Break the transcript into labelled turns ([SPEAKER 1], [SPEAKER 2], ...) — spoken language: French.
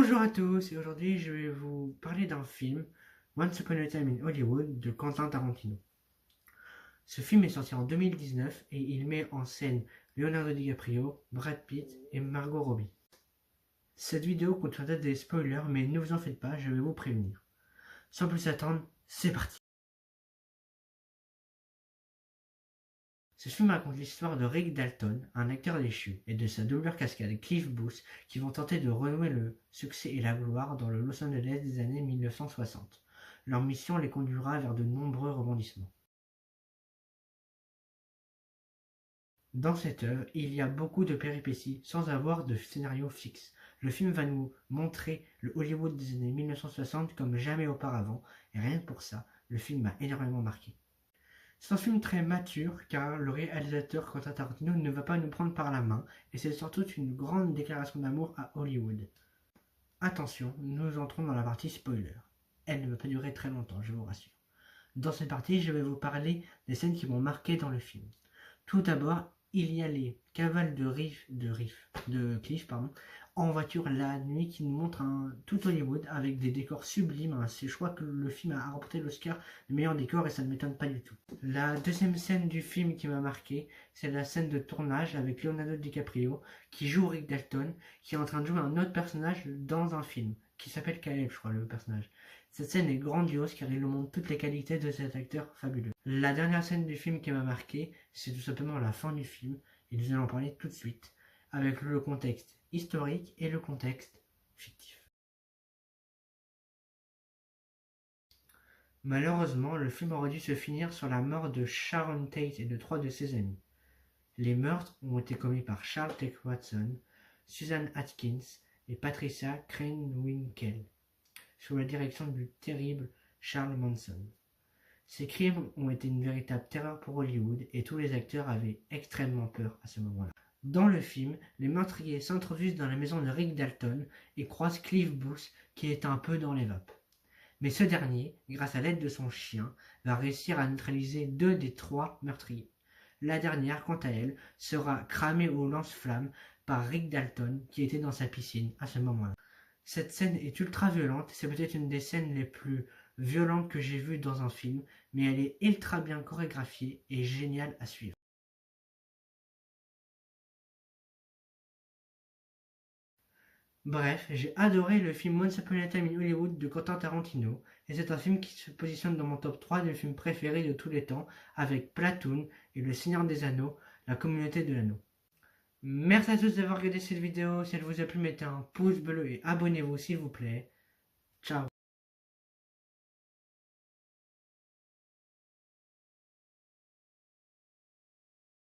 [SPEAKER 1] Bonjour à tous, et aujourd'hui je vais vous parler d'un film, Once Upon a Time in Hollywood, de Quentin Tarantino. Ce film est sorti en 2019 et il met en scène Leonardo DiCaprio, Brad Pitt et Margot Robbie. Cette vidéo contiendra des spoilers, mais ne vous en faites pas, je vais vous prévenir. Sans plus attendre, c'est parti. Ce film raconte l'histoire de Rick Dalton, un acteur déchu, et de sa doublure cascade Cliff Booth, qui vont tenter de renouer le succès et la gloire dans le Los Angeles des années 1960. Leur mission les conduira vers de nombreux rebondissements. Dans cette œuvre, il y a beaucoup de péripéties sans avoir de scénario fixe. Le film va nous montrer le Hollywood des années 1960 comme jamais auparavant, et rien que pour ça, le film m'a énormément marqué. C'est un film très mature car le réalisateur Quentin Tarantino ne va pas nous prendre par la main et c'est surtout une grande déclaration d'amour à Hollywood. Attention, nous entrons dans la partie spoiler. Elle ne va pas durer très longtemps, je vous rassure. Dans cette partie, je vais vous parler des scènes qui m'ont marqué dans le film. Tout d'abord, il y a les cavales de Cliff en voiture la nuit qui nous montrent tout Hollywood avec des décors sublimes. Je crois que le film a remporté l'Oscar du meilleur décor et ça ne m'étonne pas du tout. La deuxième scène du film qui m'a marqué, c'est la scène de tournage avec Leonardo DiCaprio qui joue Rick Dalton, qui est en train de jouer un autre personnage dans un film, qui s'appelle Caleb, je crois, le personnage. Cette scène est grandiose car il nous montre toutes les qualités de cet acteur fabuleux. La dernière scène du film qui m'a marqué, c'est tout simplement la fin du film, et nous allons en parler tout de suite, avec le contexte historique et le contexte fictif. Malheureusement, le film aurait dû se finir sur la mort de Sharon Tate et de 3 de ses amis. Les meurtres ont été commis par Charles Tex Watson, Susan Atkins et Patricia Krenwinkel, sous la direction du terrible Charles Manson. Ces crimes ont été une véritable terreur pour Hollywood et tous les acteurs avaient extrêmement peur à ce moment-là. Dans le film, les meurtriers s'introduisent dans la maison de Rick Dalton et croisent Cliff Booth qui est un peu dans les vapes. Mais ce dernier, grâce à l'aide de son chien, va réussir à neutraliser 2 des 3 meurtriers. La dernière, quant à elle, sera cramée au lance-flammes par Rick Dalton qui était dans sa piscine à ce moment-là. Cette scène est ultra violente, c'est peut-être une des scènes les plus violentes que j'ai vues dans un film, mais elle est ultra bien chorégraphiée et géniale à suivre. Bref, j'ai adoré le film Once Upon a Time in Hollywood de Quentin Tarantino, et c'est un film qui se positionne dans mon top 3 de films préférés de tous les temps, avec Platoon et Le Seigneur des Anneaux, la communauté de l'anneau. Merci à tous d'avoir regardé cette vidéo, si elle vous a plu mettez un pouce bleu et abonnez-vous s'il vous plaît. Ciao.